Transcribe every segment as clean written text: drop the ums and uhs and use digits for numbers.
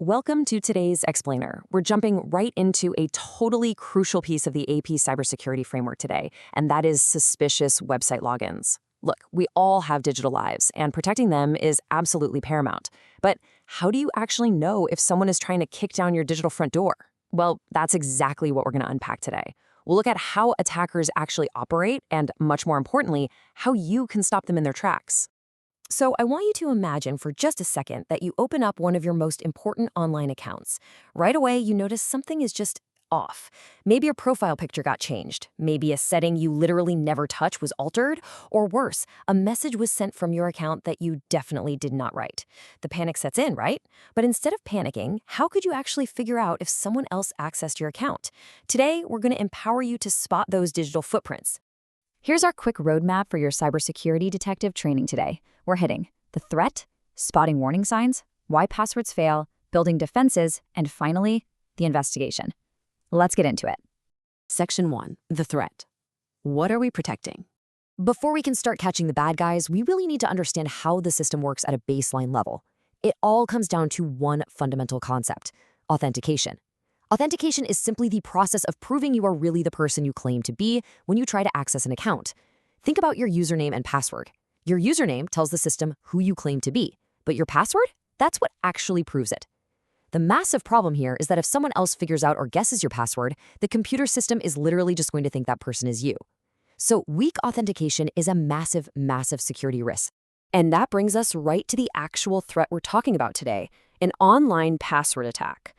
Welcome to today's Explainer. We're jumping right into a totally crucial piece of the AP cybersecurity framework today, and that is suspicious website logins. Look, we all have digital lives, and protecting them is absolutely paramount. But how do you actually know if someone is trying to kick down your digital front door? Well, that's exactly what we're going to unpack today. We'll look at how attackers actually operate, and much more importantly, how you can stop them in their tracks. So I want you to imagine for just a second that you open up one of your most important online accounts. Right away, you notice something is just off. Maybe your profile picture got changed. Maybe a setting you literally never touch was altered. Or worse, a message was sent from your account that you definitely did not write. The panic sets in, right? But instead of panicking, how could you actually figure out if someone else accessed your account? Today, we're going to empower you to spot those digital footprints. Here's our quick roadmap for your cybersecurity detective training today. We're hitting the threat, spotting warning signs, why passwords fail, building defenses, and finally, the investigation. Let's get into it. Section 1, the threat. What are we protecting? Before we can start catching the bad guys, we really need to understand how the system works at a baseline level. It all comes down to one fundamental concept: authentication. Authentication is simply the process of proving you are really the person you claim to be when you try to access an account. Think about your username and password. Your username tells the system who you claim to be, but your password? That's what actually proves it. The massive problem here is that if someone else figures out or guesses your password, the computer system is literally just going to think that person is you. So weak authentication is a massive, massive security risk. And that brings us right to the actual threat we're talking about today: an online password attack.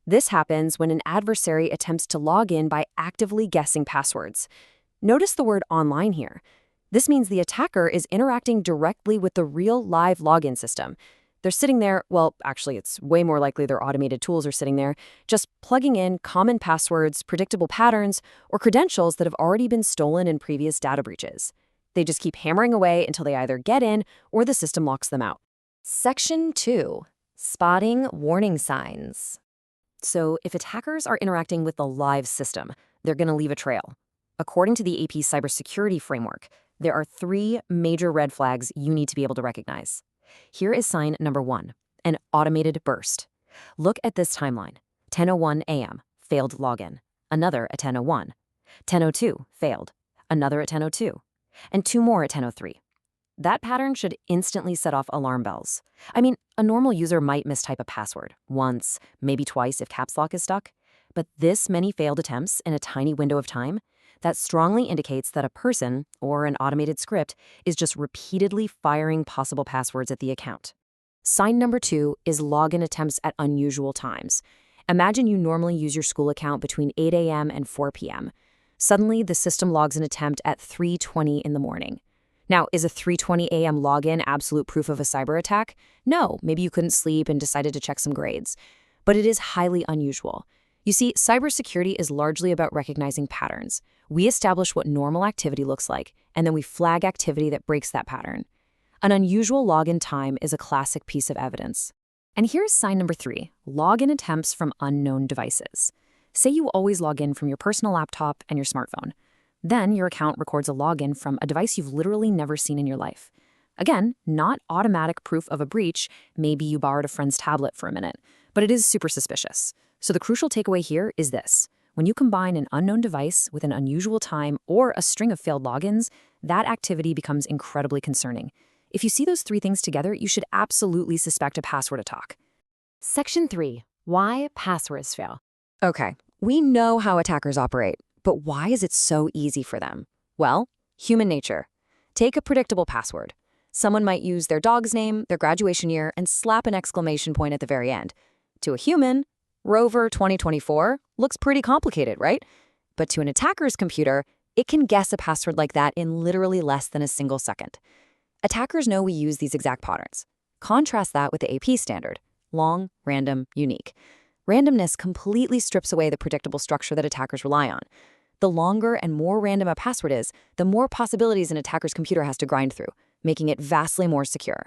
This happens when an adversary attempts to log in by actively guessing passwords. Notice the word online here. This means the attacker is interacting directly with the real live login system. They're sitting there, well, actually, it's way more likely their automated tools are sitting there, just plugging in common passwords, predictable patterns, or credentials that have already been stolen in previous data breaches. They just keep hammering away until they either get in or the system locks them out. Section 2, spotting warning signs. So if attackers are interacting with the live system, they're going to leave a trail. According to the AP Cybersecurity Framework, there are 3 major red flags you need to be able to recognize. Here is sign number 1, an automated burst. Look at this timeline. 10:01 a.m., failed login. Another at 10:01. 10:02, failed. Another at 10:02. And 2 more at 10:03. That pattern should instantly set off alarm bells. I mean, a normal user might mistype a password once, maybe twice if caps lock is stuck. But this many failed attempts in a tiny window of time, that strongly indicates that a person, or an automated script, is just repeatedly firing possible passwords at the account. Sign number 2 is login attempts at unusual times. Imagine you normally use your school account between 8 a.m. and 4 p.m. Suddenly, the system logs an attempt at 3:20 in the morning. Now, is a 3:20 a.m. login absolute proof of a cyber attack? No, maybe you couldn't sleep and decided to check some grades. But it is highly unusual. You see, cybersecurity is largely about recognizing patterns. We establish what normal activity looks like, and then we flag activity that breaks that pattern. An unusual login time is a classic piece of evidence. And here's sign number 3, login attempts from unknown devices. Say you always log in from your personal laptop and your smartphone. Then your account records a login from a device you've literally never seen in your life. Again, not automatic proof of a breach. Maybe you borrowed a friend's tablet for a minute, but it is super suspicious. So the crucial takeaway here is this: when you combine an unknown device with an unusual time or a string of failed logins, that activity becomes incredibly concerning. If you see those 3 things together, you should absolutely suspect a password attack. Section 3, why passwords fail. Okay, we know how attackers operate. But why is it so easy for them? Well, human nature. Take a predictable password. Someone might use their dog's name, their graduation year, and slap an exclamation point at the very end. To a human, Rover 2024 looks pretty complicated, right? But to an attacker's computer, it can guess a password like that in literally less than a single second. Attackers know we use these exact patterns. Contrast that with the AP standard: long, random, unique. Randomness completely strips away the predictable structure that attackers rely on. The longer and more random a password is, the more possibilities an attacker's computer has to grind through, making it vastly more secure.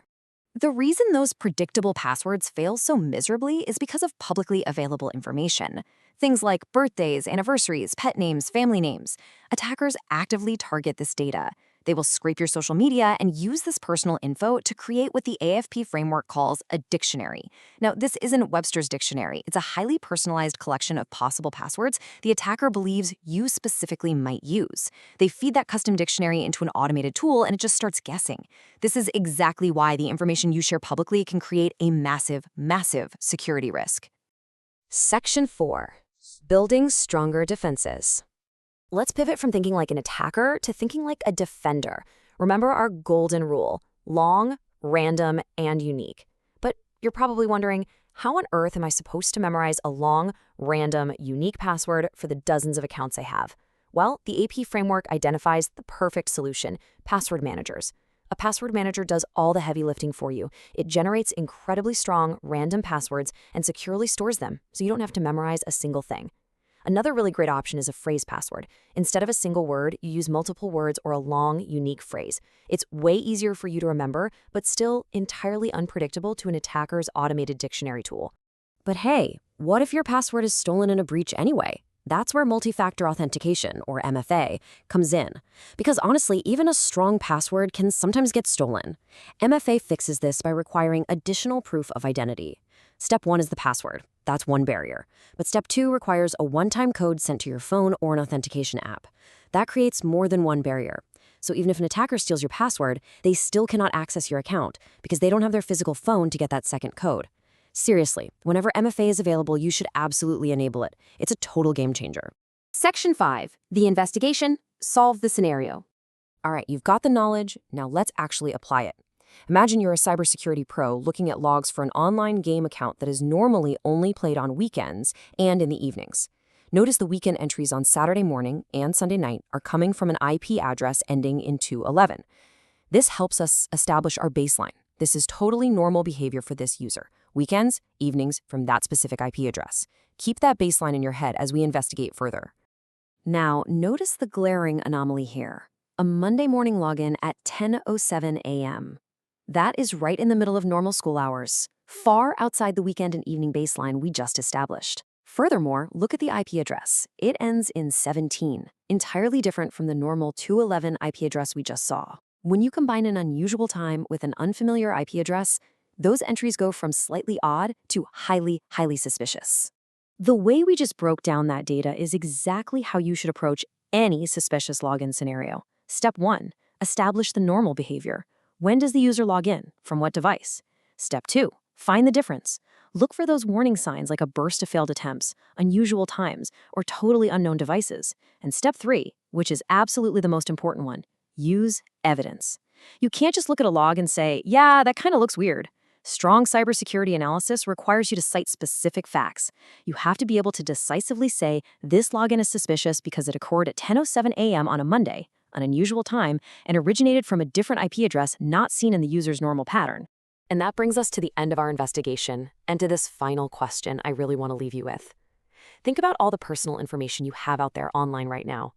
The reason those predictable passwords fail so miserably is because of publicly available information. Things like birthdays, anniversaries, pet names, family names. Attackers actively target this data. They will scrape your social media and use this personal info to create what the AFP framework calls a dictionary. Now, this isn't Webster's dictionary. It's a highly personalized collection of possible passwords the attacker believes you specifically might use. They feed that custom dictionary into an automated tool and it just starts guessing. This is exactly why the information you share publicly can create a massive, massive security risk. Section 4. Building stronger defenses. Let's pivot from thinking like an attacker to thinking like a defender. Remember our golden rule: long, random, and unique. But you're probably wondering, how on earth am I supposed to memorize a long, random, unique password for the dozens of accounts I have? Well, the AP framework identifies the perfect solution: password managers. A password manager does all the heavy lifting for you. It generates incredibly strong, random passwords and securely stores them, so you don't have to memorize a single thing. Another really great option is a phrase password. Instead of a single word, you use multiple words or a long, unique phrase. It's way easier for you to remember, but still entirely unpredictable to an attacker's automated dictionary tool. But hey, what if your password is stolen in a breach anyway? That's where multi-factor authentication, or MFA, comes in. Because honestly, even a strong password can sometimes get stolen. MFA fixes this by requiring additional proof of identity. Step 1 is the password. That's one barrier. But step 2 requires a one-time code sent to your phone or an authentication app. That creates more than one barrier. So even if an attacker steals your password, they still cannot access your account because they don't have their physical phone to get that second code. Seriously, whenever MFA is available, you should absolutely enable it. It's a total game changer. Section 5. The investigation. Solve the scenario. All right, you've got the knowledge. Now let's actually apply it. Imagine you're a cybersecurity pro looking at logs for an online game account that is normally only played on weekends and in the evenings. Notice the weekend entries on Saturday morning and Sunday night are coming from an IP address ending in 211. This helps us establish our baseline. This is totally normal behavior for this user. Weekends, evenings, from that specific IP address. Keep that baseline in your head as we investigate further. Now, notice the glaring anomaly here. A Monday morning login at 10:07 a.m. That is right in the middle of normal school hours, far outside the weekend and evening baseline we just established. Furthermore, look at the IP address. It ends in 17, entirely different from the normal 211 IP address we just saw. When you combine an unusual time with an unfamiliar IP address, those entries go from slightly odd to highly, highly suspicious. The way we just broke down that data is exactly how you should approach any suspicious login scenario. Step 1, establish the normal behavior. When does the user log in? From what device? Step 2, find the difference. Look for those warning signs like a burst of failed attempts, unusual times, or totally unknown devices. And step 3, which is absolutely the most important one, use evidence. You can't just look at a log and say, yeah, that kind of looks weird. Strong cybersecurity analysis requires you to cite specific facts. You have to be able to decisively say this login is suspicious because it occurred at 10:07 a.m. on a Monday, an unusual time, and originated from a different IP address not seen in the user's normal pattern. And that brings us to the end of our investigation and to this final question I really want to leave you with. Think about all the personal information you have out there online right now.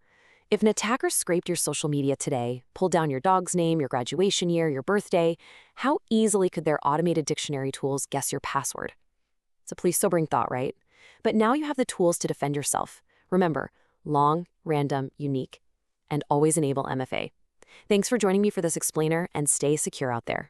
If an attacker scraped your social media today, pulled down your dog's name, your graduation year, your birthday, how easily could their automated dictionary tools guess your password? It's a pretty sobering thought, right? But now you have the tools to defend yourself. Remember, long, random, unique, and always enable MFA. Thanks for joining me for this explainer, and stay secure out there.